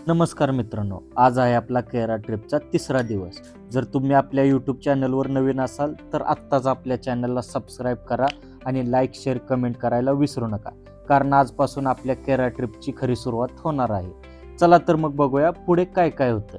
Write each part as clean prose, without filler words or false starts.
नमस्कार मित्रांनो, आज आहे आपला केरळा ट्रिपचा तिसरा दिवस. जर तुम्ही आपल्या यूट्यूब चॅनलवर नवीन असाल तर आत्ताच आपल्या चॅनलला सबस्क्राईब करा आणि लाईक शेअर कमेंट करायला विसरू नका, कारण आजपासून आपल्या केरळा ट्रिपची खरी सुरुवात होणार आहे. चला तर मग बघूया पुढे काय काय होतं.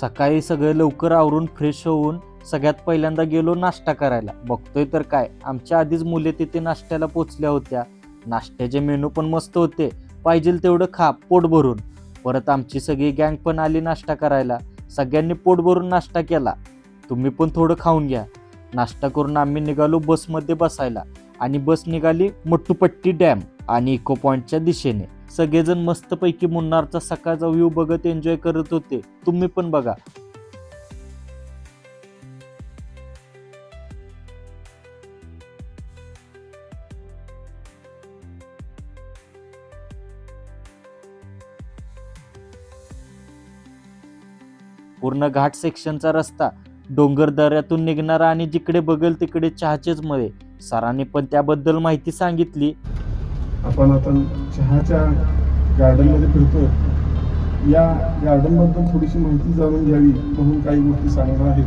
सकाळी सगळे लवकर आवरून फ्रेश होऊन सगळ्यात पहिल्यांदा गेलो नाश्ता करायला. बघतोय तर काय, आमच्या आधीच मुले तिथे नाश्त्याला पोचल्या होत्या. नाश्त्याचे मेनू पण मस्त होते, पाहिजे तेवढं खा पोट भरून. परत आमची सगळी गँग पण आली नाश्ता करायला. सगळ्यांनी पोट भरून नाश्ता केला. तुम्ही पण थोडं खाऊन घ्या. नाश्ता करून आम्ही निघालो बसमध्ये बसायला आणि बस निघाली मट्टूपट्टी डॅम आणि इको पॉइंटच्या दिशेने. सगळेजण मस्तपैकी मुन्नारचा सकाळचा व्ह्यू बघत एन्जॉय करत होते. तुम्ही पण बघा. पूर्ण घाट सेक्शनचा रस्ता डोंगर दऱ्यातून निघणारा आणि जिकडे बघल तिकडे चहाचेच मळे. सरांनी पण त्याबद्दल माहिती सांगितली. आपण आता चहाच्या गार्डनमध्ये फिरतो. या गार्डनबद्दल थोडीशी माहिती जाणून घ्यावी म्हणून काही गोष्टी सांगणार आहेत,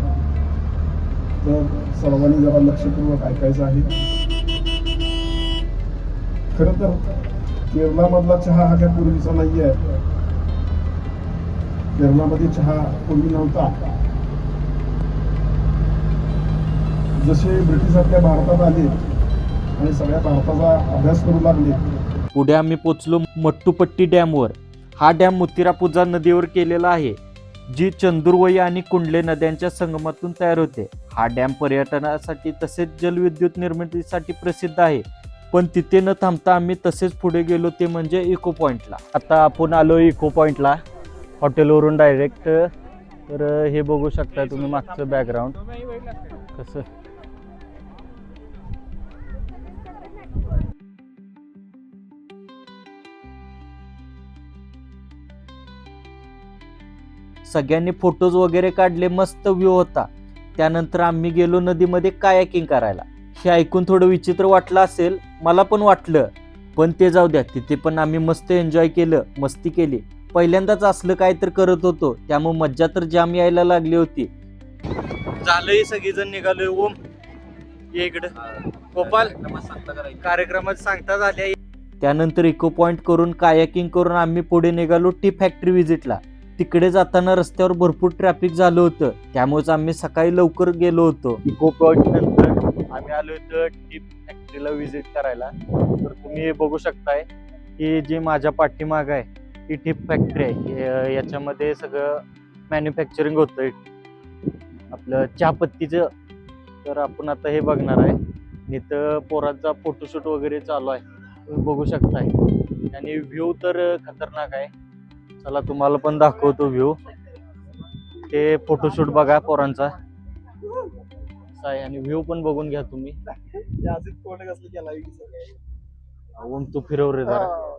तर सर्वांनी जरा लक्षपूर्वक ऐकायचं आहे. खरं तर केरळमधला चहा हा काय पूर्वीचा नाही आहे. केरळमध्ये चहा पूर्वी नव्हता. जसे ब्रिटिश आपल्या भारतात आले आणि सगळ्या भारताचा अभ्यास करू लागले. पुढे आम्ही पोचलो मट्टूपट्टी डॅमवर. हा डॅम मुतिरापुझा नदीवर केलेला आहे, जी चंदुरवई आणि कुंडले नद्यांच्या संगमातून तयार होते. हा डॅम पर्यटनासाठी तसेच जलविद्युत निर्मितीसाठी प्रसिद्ध आहे. पण तिथे न थांबता आम्ही तसेच पुढे गेलो, ते म्हणजे इको पॉइंटला. आता आपण आलो इको पॉइंटला हॉटेलवरून डायरेक्ट. तर हे बघू शकता तुम्ही मागचं बॅकग्राऊंड कसं. सगळ्यांनी फोटोज वगैरे काढले, मस्त व्ह्यू होता. त्यानंतर आम्ही गेलो नदीमध्ये कायाकिंग करायला. हे ऐकून थोडं विचित्र वाटलं असेल, मला पण वाटलं, पण ते जाऊ द्या. तिथे पण आम्ही मस्त एन्जॉय केलं, मस्ती केली. पहिल्यांदाच असलं काय तर करत होतो, त्यामुळे मज्जा तर जाम यायला लागली होती. झालंय, सगळेजण निघालोय. ओम ये इकडं. गोपाल कार्यक्रमात सांगता झाल्या. त्यानंतर इको पॉइंट करून कायाकिंग करून आम्ही पुढे निघालो टी फॅक्टरी व्हिजिटला. तिकडे जाताना रस्त्यावर भरपूर ट्रॅफिक झालं होतं, त्यामुळेच आम्ही सकाळी लवकर गेलो होतो. इको पॉइंट नंतर आम्ही आलो होतो टी फॅक्टरीला व्हिजिट करायला. तर तुम्ही बघू शकताय की जी माझ्या पाठीमाग आहे ती टी फॅक्टरी आहे. याच्यामध्ये सगळं मॅन्युफॅक्चरिंग होतंय आपलं चहापत्तीचं. तर आपण आता हे बघणार आहे. इथं पोरांचा फोटोशूट वगैरे चालू आहे, तुम्ही बघू शकताय. आणि व्ह्यू तर खतरनाक आहे. चला तुम्हाला पण दाखवतो व्ह्यू. ते फोटोशूट बघा पोरांचा आहे आणि व्ह्यू पण बघून घ्या तुम्ही. ओम तू फिरव रे जरा.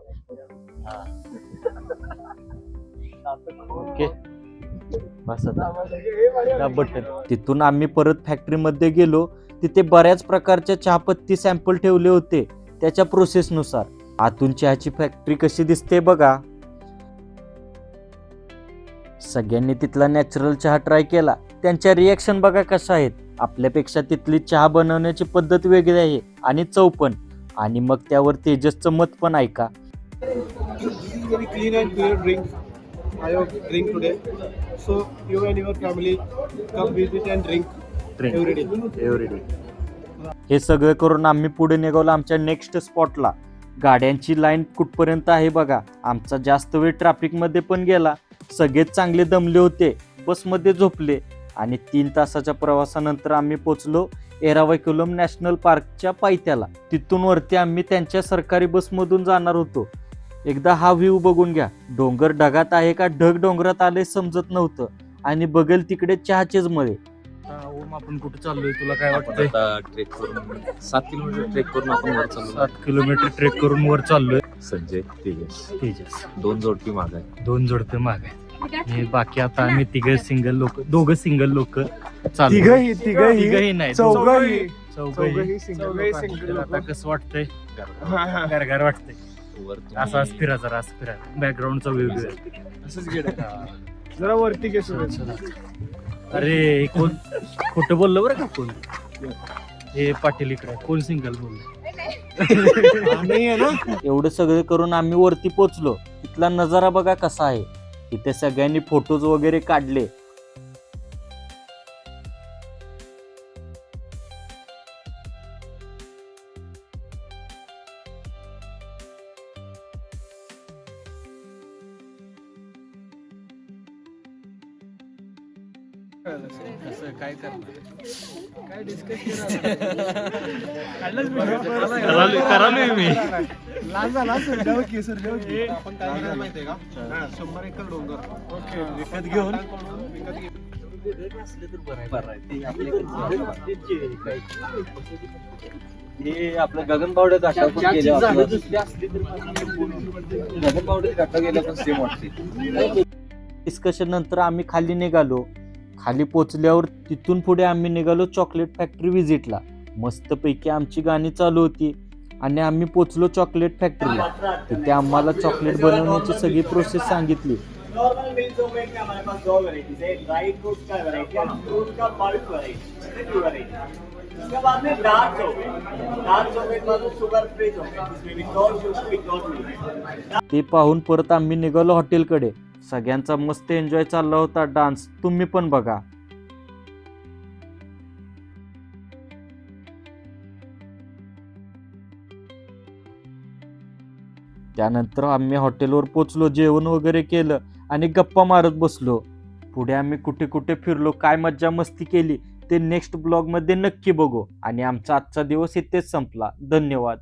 ओके बस आता बटन. तिथून आम्ही परत फॅक्टरीमध्ये गेलो. तिथे बऱ्याच प्रकारच्या चहापत्ती सॅम्पल ठेवले होते त्याच्या प्रोसेसनुसार. आतून चहाची फॅक्टरी कशी दिसते बघा. सगळ्यांनी तिथला नॅचरल चहा ट्राय केला. त्यांच्या रिॲक्शन बघा कशा आहेत. आपल्यापेक्षा तिथली चहा बनवण्याची पद्धत वेगळी आहे आणि चव पण. आणि मग त्यावर तेजसचं मत पण ऐका. Very clean and clear drink. I have drink today. So you and your family come visit and drink every day. हे सगळं करून आम्ही पुढे निघालो आमच्या नेक्स्ट स्पॉटला. गाड्यांची लाईन कुठपर्यंत आहे बघा. आमचा जास्त वेळ ट्रॅफिकमध्ये पण गेला. सगळेच चांगले दमले होते, बसमध्ये झोपले. आणि 3 तासाच्या प्रवासानंतर आम्ही पोचलो एराविकुलम नॅशनल पार्कच्या पायथ्याला. तिथून वरती आम्ही त्यांच्या सरकारी बसमधून जाणार होतो. एकदा हा व्ह्यू बघून घ्या. डोंगर ढगात आहे का ढग डोंगरात आले समजत नव्हतं. आणि बघेल तिकडे चहाचेच मळे. ओम आपण कुठे चाललोय, तुला काय वाटतंय? ट्रेक करून 7 किलोमीटर ट्रेक करून आपण वर चाललो. 7 किलोमीटर ट्रेक करून वर चाललोय. संजय तेजस 2 जोडपी माग आहे. 2 जोडपे माग आहे. आणि बाकी आता आम्ही दोघं सिंगल लोक तिघही नाही चौघही. आता कसं वाटतंय? गारगार वाटतंय. वर असाच फिरा जरा, असं फिरा. बॅकग्राऊंडचा व्ह्यू जरा वरती घे सुरेश. अरे कोण खोटं बोललं बरं का कोण हे पाटील इकडे कोण सिंगल बोललं नाही आहे ना. एवढं सगळं करून आम्ही वरती पोचलो. इथला नजारा बघा कसा आहे. इथे सगळ्यांनी फोटोज वगैरे काढले. करालोय मी लाल झाला असेल जेव्हा केसर जेव्हा आपण काय करायला माहितीये का 100 एकर डोंगर विकत घेऊन हे आपलं गगनबावड्या घाटा पण गेल्या गगनबावड्या घाटा गेल्या पण सेम वाटते. डिस्कशन नंतर आम्ही खाली निघालो. खाली पोचल्यावर तिथून पुढे आम्ही निघालो चॉकलेट फॅक्टरी व्हिजिटला. मस्तपैकी आमची गाणी चालू होती आणि आम्ही पोचलो चॉकलेट फॅक्टरीला. तिथे आम्हाला चॉकलेट बनवण्याची सगळी प्रोसेस सांगितली. नॉर्मल मिल्क चॉकलेट में हमारे पास दो वैरायटीज है, ड्राई फ्रूट का वैरायटी और फ्रूट का पल्प वैरायटी. इसके बाद में डार्क चॉकलेट में शुगर फ्री चॉकलेट जिसमें विदाउट शुगर विदाउट मिल्क. ते पाहून परत आम्ही निघालो हॉटेलकडे. सगळ्यांचा मस्त एन्जॉय चालला होता. डान्स तुम्ही पण बघा. त्यानंतर आम्ही हॉटेलवर पोचलो. जेवण वगैरे केलं आणि गप्पा मारत बसलो. पुढे आम्ही कुठे कुठे फिरलो, काय मज्जा मस्ती केली ते नेक्स्ट ब्लॉग मध्ये नक्की बघू. आणि आमचा आजचा दिवस इथेच संपला. धन्यवाद.